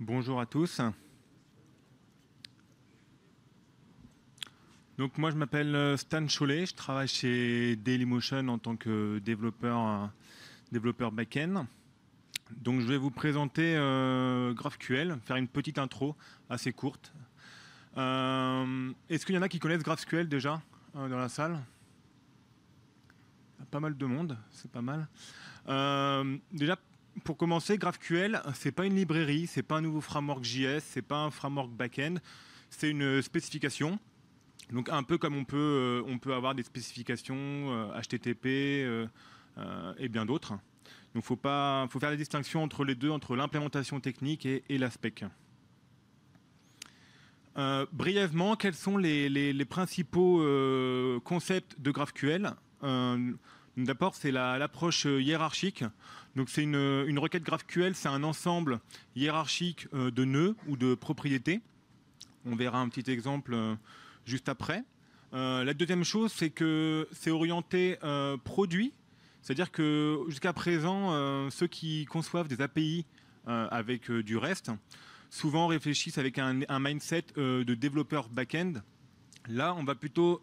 Bonjour à tous. Donc moi je m'appelle Stan Chollet, je travaille chez Dailymotion en tant que développeur back-end. Donc je vais vous présenter GraphQL, faire une petite intro assez courte. Est-ce qu'il y en a qui connaissent GraphQL déjà dans la salle? Pas mal de monde, c'est pas mal. Déjà, pour commencer, GraphQL, c'est pas une librairie, c'est pas un nouveau framework JS, c'est pas un framework back-end, c'est une spécification. Donc un peu comme on peut avoir des spécifications HTTP et bien d'autres. Donc faut faire la distinction entre les deux, entre l'implémentation technique et la spec. Brièvement, quels sont les principaux concepts de GraphQL? D'abord, c'est l'approche hiérarchique. Donc, c'est une requête GraphQL, c'est un ensemble hiérarchique de nœuds ou de propriétés. On verra un petit exemple juste après. La deuxième chose, c'est que c'est orienté produit. C'est-à-dire que jusqu'à présent, ceux qui conçoivent des API avec du REST, souvent réfléchissent avec un mindset de développeur back-end. Là, on va plutôt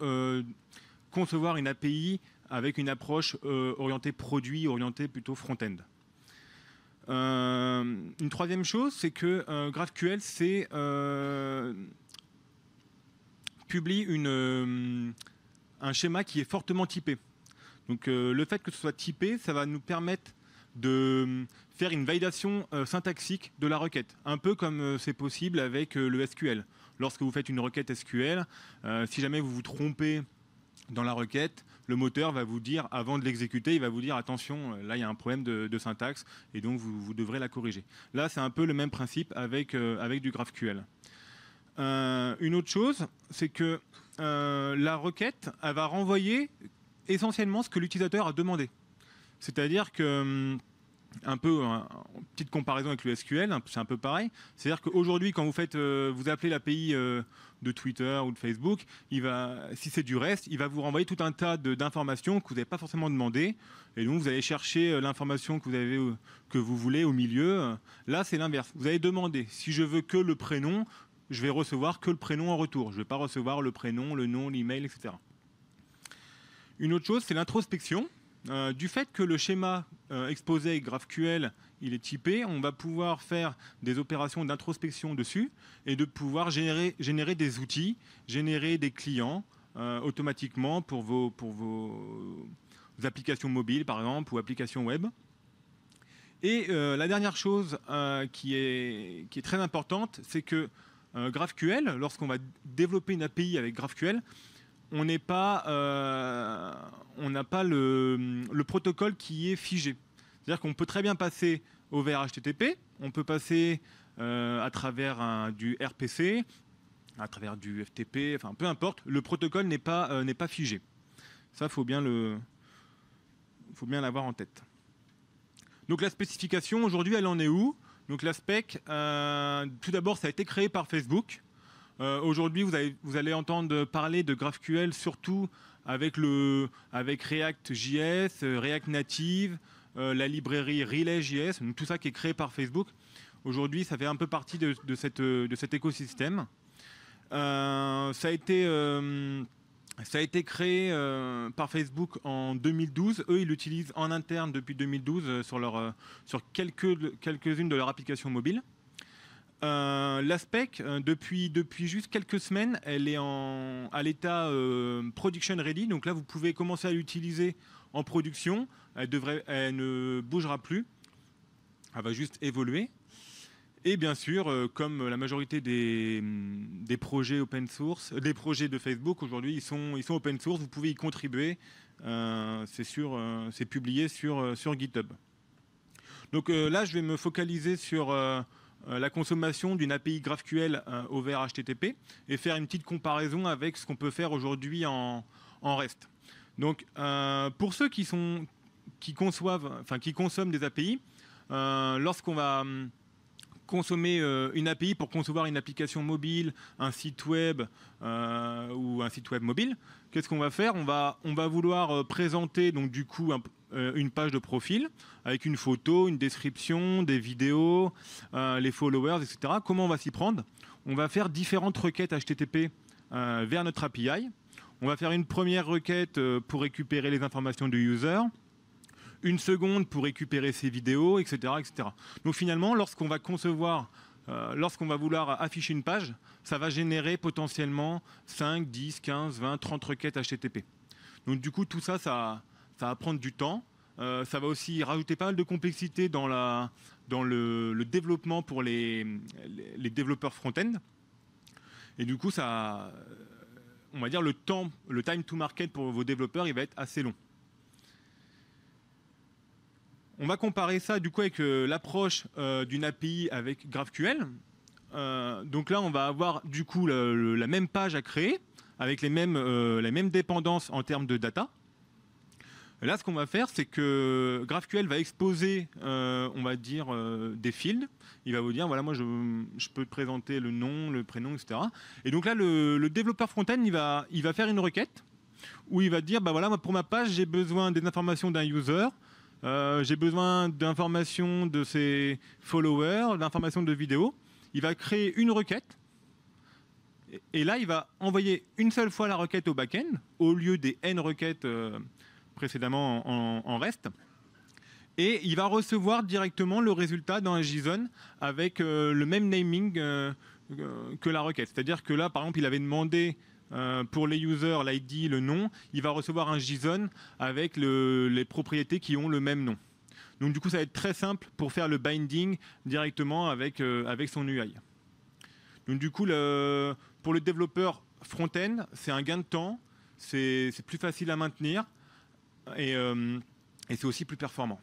concevoir une API avec une approche orientée produit, orientée plutôt front-end. Une troisième chose, c'est que GraphQL publie un schéma qui est fortement typé. Donc le fait que ce soit typé, ça va nous permettre de faire une validation syntaxique de la requête, un peu comme c'est possible avec le SQL. Lorsque vous faites une requête SQL, si jamais vous vous trompez dans la requête, le moteur va vous dire, avant de l'exécuter, il va vous dire attention, là il y a un problème de syntaxe et donc vous devrez la corriger. Là c'est un peu le même principe avec du GraphQL. Une autre chose, c'est que la requête, elle va renvoyer essentiellement ce que l'utilisateur a demandé. C'est-à-dire que une petite comparaison avec le SQL, c'est un peu pareil. C'est-à-dire qu'aujourd'hui, quand vous appelez l'API de Twitter ou de Facebook, si c'est du REST, il va vous renvoyer tout un tas d'informations que vous n'avez pas forcément demandé. Et donc, vous allez chercher l'information que vous voulez au milieu. Là, c'est l'inverse. Vous allez demander, si je veux que le prénom, je vais recevoir que le prénom en retour. Je ne vais pas recevoir le prénom, le nom, l'email, etc. Une autre chose, c'est l'introspection. Du fait que le schéma exposé avec GraphQL il est typé, on va pouvoir faire des opérations d'introspection dessus et de pouvoir générer des outils, générer des clients automatiquement pour vos applications mobiles par exemple ou applications web. Et la dernière chose qui est très importante, c'est que GraphQL, lorsqu'on va développer une API avec GraphQL, on n'a pas le protocole qui est figé. C'est-à-dire qu'on peut très bien passer au vers HTTP, on peut passer à travers du RPC, à travers du FTP, enfin peu importe, le protocole n'est pas figé. Ça, faut bien l'avoir en tête. Donc la spécification, aujourd'hui, elle en est où? Donc la spec, tout d'abord, ça a été créé par Facebook. Aujourd'hui, vous allez entendre parler de GraphQL surtout avec React.js, React Native, la librairie Relay.js, tout ça qui est créé par Facebook. Aujourd'hui, ça fait un peu partie de cet écosystème. Ça a été créé par Facebook en 2012. Eux, ils l'utilisent en interne depuis 2012 sur quelques-unes de leurs applications mobiles. La spec, depuis juste quelques semaines, elle est à l'état production ready. Donc là, vous pouvez commencer à l'utiliser en production. Elle ne bougera plus. Elle va juste évoluer. Et bien sûr, comme la majorité des projets open source, des projets de Facebook aujourd'hui, ils sont open source. Vous pouvez y contribuer. C'est publié sur GitHub. Donc là, je vais me focaliser sur la consommation d'une API GraphQL over HTTP et faire une petite comparaison avec ce qu'on peut faire aujourd'hui en REST. Donc, pour ceux qui consomment des API, lorsqu'on va consommer une API pour concevoir une application mobile, un site web ou un site web mobile, qu'est-ce qu'on va faire? On va vouloir présenter donc du coup une page de profil avec une photo, une description, des vidéos, les followers, etc. Comment on va s'y prendre? On va faire différentes requêtes HTTP vers notre API. On va faire une première requête pour récupérer les informations du user, une seconde pour récupérer ses vidéos, etc., etc. Donc finalement, lorsqu'on va concevoir, lorsqu'on va vouloir afficher une page, ça va générer potentiellement 5, 10, 15, 20, 30 requêtes HTTP. Donc du coup, tout ça, ça va prendre du temps. Ça va aussi rajouter pas mal de complexité dans le développement pour les développeurs front-end. Et du coup, ça, on va dire le time to market pour vos développeurs, il va être assez long. On va comparer ça du coup avec l'approche d'une API avec GraphQL. Donc là, on va avoir du coup la même page à créer avec les mêmes dépendances en termes de data. Là, ce qu'on va faire, c'est que GraphQL va exposer, on va dire, des fields. Il va vous dire, voilà, moi, je peux te présenter le nom, le prénom, etc. Et donc là, le développeur front-end, il va faire une requête où il va dire, bah voilà, pour ma page, j'ai besoin des informations d'un user, j'ai besoin d'informations de ses followers, d'informations de vidéos. Il va créer une requête. Et là, il va envoyer une seule fois la requête au back-end, au lieu des n requêtes précédemment en REST. Et il va recevoir directement le résultat dans un JSON avec le même naming que la requête. C'est-à-dire que là, par exemple, il avait demandé pour les users l'ID, le nom. Il va recevoir un JSON avec les propriétés qui ont le même nom. Donc du coup, ça va être très simple pour faire le binding directement avec son UI. Donc du coup, pour le développeur front-end, c'est un gain de temps, c'est plus facile à maintenir et c'est aussi plus performant.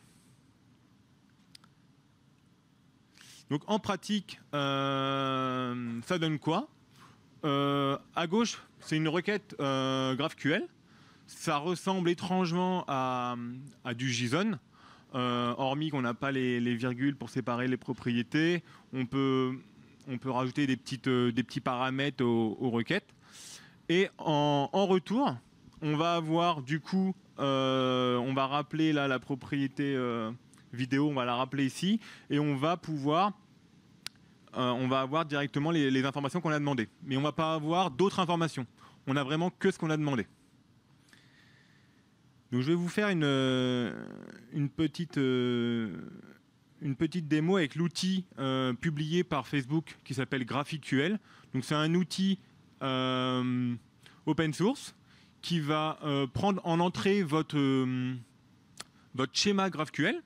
Donc en pratique, ça donne quoi? À gauche, c'est une requête GraphQL. Ça ressemble étrangement à du JSON, hormis qu'on n'a pas les virgules pour séparer les propriétés. On peut rajouter des petits paramètres aux requêtes. Et en retour, on va avoir du coup, on va rappeler là la propriété vidéo, on va la rappeler ici, et on va pouvoir, on va avoir directement les informations qu'on a demandées. Mais on ne va pas avoir d'autres informations. On a vraiment que ce qu'on a demandé. Donc je vais vous faire une petite démo avec l'outil publié par Facebook qui s'appelle GraphQL. Donc c'est un outil open source qui va prendre en entrée votre schéma GraphQL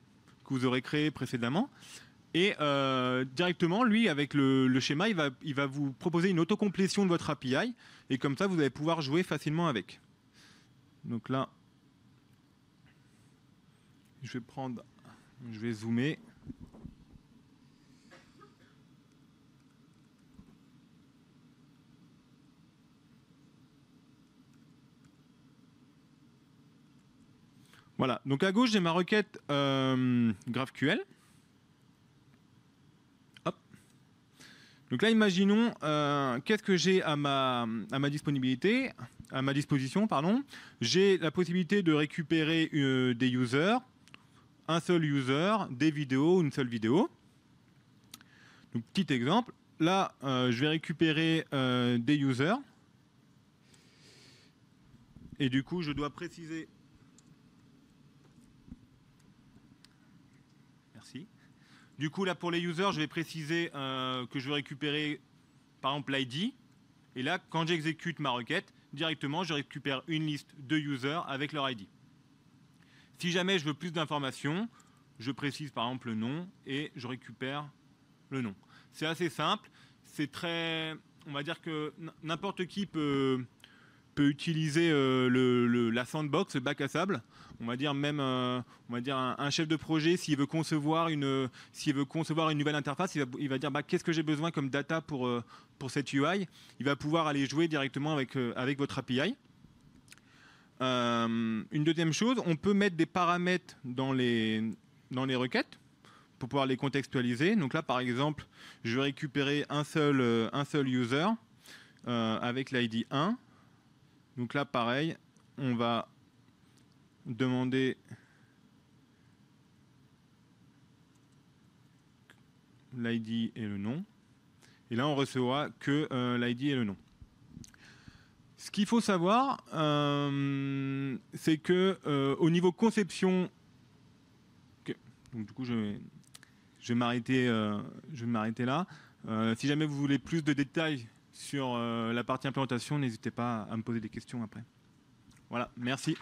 que vous aurez créé précédemment. Et directement, lui, avec le schéma, il va vous proposer une autocomplétion de votre API. Et comme ça, vous allez pouvoir jouer facilement avec. Donc là, je vais zoomer. Voilà, donc à gauche, j'ai ma requête GraphQL. Hop. Donc là, imaginons, qu'est-ce que j'ai à ma disposition, pardon. J'ai la possibilité de récupérer des users, un seul user, des vidéos, une seule vidéo. Donc, petit exemple. Là, je vais récupérer des users. Et du coup, je dois préciser... Merci. Du coup, là, pour les users, je vais préciser que je vais récupérer, par exemple, l'ID. Et là, quand j'exécute ma requête, directement, je récupère une liste de users avec leur ID. Si jamais je veux plus d'informations, je précise par exemple le nom et je récupère le nom. C'est assez simple. C'est très, on va dire que n'importe qui peut utiliser la sandbox, le bac à sable. On va dire même, on va dire un chef de projet, s'il veut concevoir une nouvelle interface, il va dire bah, qu'est-ce que j'ai besoin comme data pour cette UI. Il va pouvoir aller jouer directement avec votre API. Une deuxième chose, on peut mettre des paramètres dans les requêtes pour pouvoir les contextualiser. Donc là, par exemple, je vais récupérer un seul user avec l'ID 1. Donc là, pareil, on va demander l'ID et le nom. Et là, on recevra que l'ID et le nom. Ce qu'il faut savoir, c'est que au niveau conception, donc du coup, je vais m'arrêter là. Si jamais vous voulez plus de détails sur la partie implémentation, n'hésitez pas à me poser des questions après. Voilà, merci.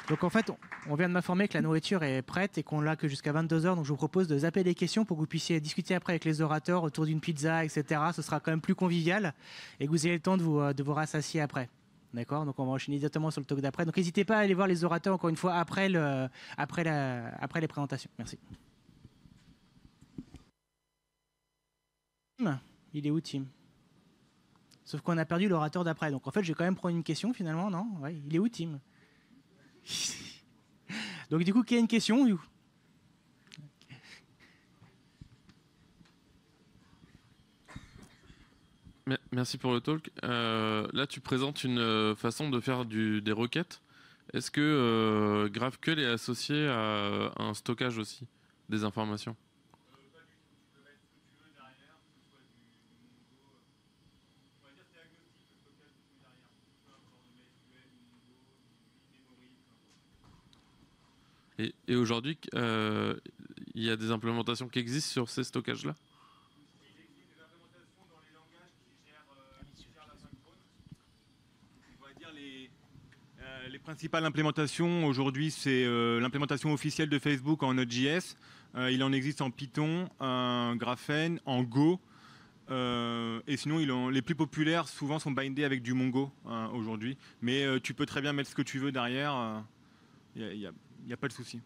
Donc en fait, on vient de m'informer que la nourriture est prête et qu'on l'a que jusqu'à 22 h. Donc je vous propose de zapper les questions pour que vous puissiez discuter après avec les orateurs autour d'une pizza, etc. Ce sera quand même plus convivial et que vous ayez le temps de vous rassasier après. D'accord? Donc on va enchaîner directement sur le talk d'après. Donc n'hésitez pas à aller voir les orateurs encore une fois après les présentations. Merci. Tim, il est où Tim? Sauf qu'on a perdu l'orateur d'après. Donc en fait, je vais quand même prendre une question finalement, non? Ouais, il est où Tim? Donc du coup, qui a une question? Merci pour le talk. Là, tu présentes une façon de faire des requêtes. Est-ce que GraphQL est associé à un stockage aussi des informations? Et aujourd'hui, il y a des implémentations qui existent sur ces stockages-là? Les principales implémentations aujourd'hui, c'est l'implémentation officielle de Facebook en Node.js. Il en existe en Python, en Graphene, en Go. Et sinon, les plus populaires souvent sont bindés avec du Mongo aujourd'hui. Mais tu peux très bien mettre ce que tu veux derrière. Il n'y a pas de souci.